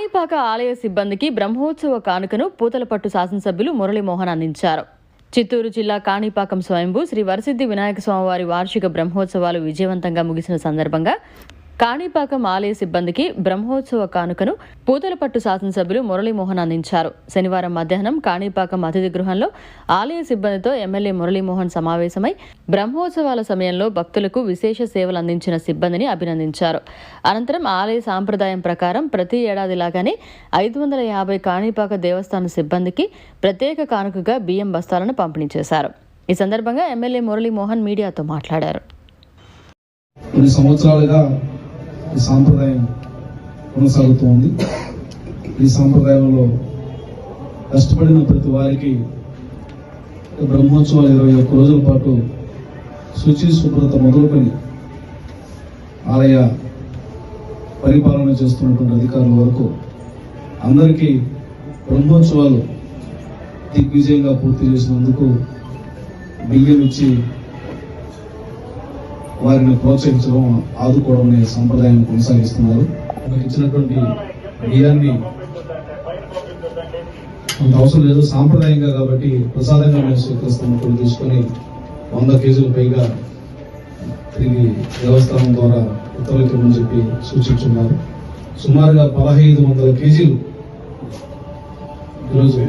కాణిపాక ఆలయ సిబ్బందికి బ్రహ్మోత్సవ కానుకను పూతలపట్టు శాసనసభ్యులు మురళీమోహన్ అందించారు. చిత్తూరు జిల్లా కాణిపాకం స్వయంభూ శ్రీ వరసిద్ధి వినాయక స్వామివారి వార్షిక బ్రహ్మోత్సవాలు విజయవంతంగా ముగిసిన సందర్భంగా కాణిపాకం ఆలయ సిబ్బందికి బ్రహ్మోత్సవ కానుకను పూతలపట్టు శాసనసభ్యులు మురళీమోహన్ అందించారు. శనివారం మధ్యాహ్నం కాణిపాకం అతిథి గృహంలో ఆలయ సిబ్బందితో ఎమ్మెల్యే మురళీమోహన్ సమావేశమై బ్రహ్మోత్సవాల సమయంలో భక్తులకు విశేష సేవలు అందించిన సిబ్బందిని అభినందించారు. అనంతరం ఆలయ సాంప్రదాయం ప్రకారం ప్రతి ఏడాదిలాగానే 550 కాణిపాక దేవస్థాన సిబ్బందికి ప్రత్యేక కానుకగా బియ్యం బస్తాలను పంపిణీ చేశారు. ఈ సందర్భంగా ఎమ్మెల్యే మురళీమోహన్ మీడియాతో మాట్లాడారు. కొన్ని సంవత్సరాలుగా ఈ సాంప్రదాయం కొనసాగుతోంది. ఈ సాంప్రదాయంలో కష్టపడిన ప్రతి వారికి బ్రహ్మోత్సవాలు 21 రోజుల పాటు శుచి శుభ్రత మొదలుకొని ఆలయ పరిపాలన చేస్తున్నటువంటి అధికారుల వరకు అందరికీ బ్రహ్మోత్సవాలు దిగ్విజయంగా పూర్తి చేసినందుకు బియ్యం ఇచ్చి వారిని ప్రోత్సహించడం, ఆదుకోవడం అనే సంప్రదాయాన్ని కొనసాగిస్తున్నారు. ఇచ్చినటువంటి బియ్యాన్ని అంత అవసరం లేదు, సాంప్రదాయంగా కాబట్టి ప్రసాదంగా మేము స్వీకరిస్తున్నప్పుడు తీసుకొని 100 కేజీలు పైగా తిరిగి దేవస్థానం ద్వారా ఉత్తర్వులు చెప్పి సూచించున్నారు. సుమారుగా 1500 కేజీలు ఈరోజు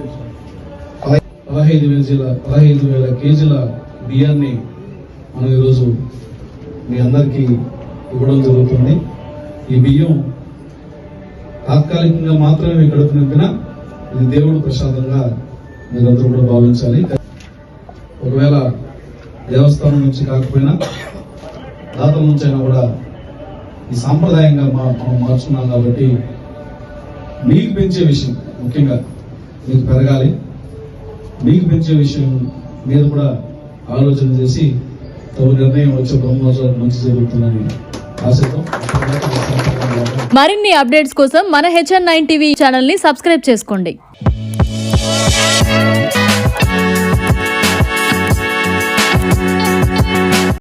15,000 కేజీల బియ్యాన్ని మనం ఈరోజు మీ అందరికీ ఇవ్వడం జరుగుతుంది. ఈ బియ్యం తాత్కాలికంగా మాత్రమే మీ కడుపు నింపినా ఇది దేవుడు ప్రసాదంగా మీరందరూ కూడా భావించాలి. ఒకవేళ దేవస్థానం నుంచి కాకపోయినా దాతల నుంచి అయినా కూడా ఈ సాంప్రదాయంగా మనం మార్చుకున్నాం కాబట్టి మీకు పెంచే విషయం ముఖ్యంగా మీకు పెరగాలి. మీకు పెంచే విషయం మీద కూడా ఆలోచన చేసి తమ నిర్ణయం వచ్చే బ్రహ్మోత్సవాలు మంచి జరుగుతుందని ఆశతో. మరిన్ని అప్డేట్స్ కోసం మన HN9 టీవీ ఛానల్ ని సబ్స్క్రైబ్ చేసుకోండి.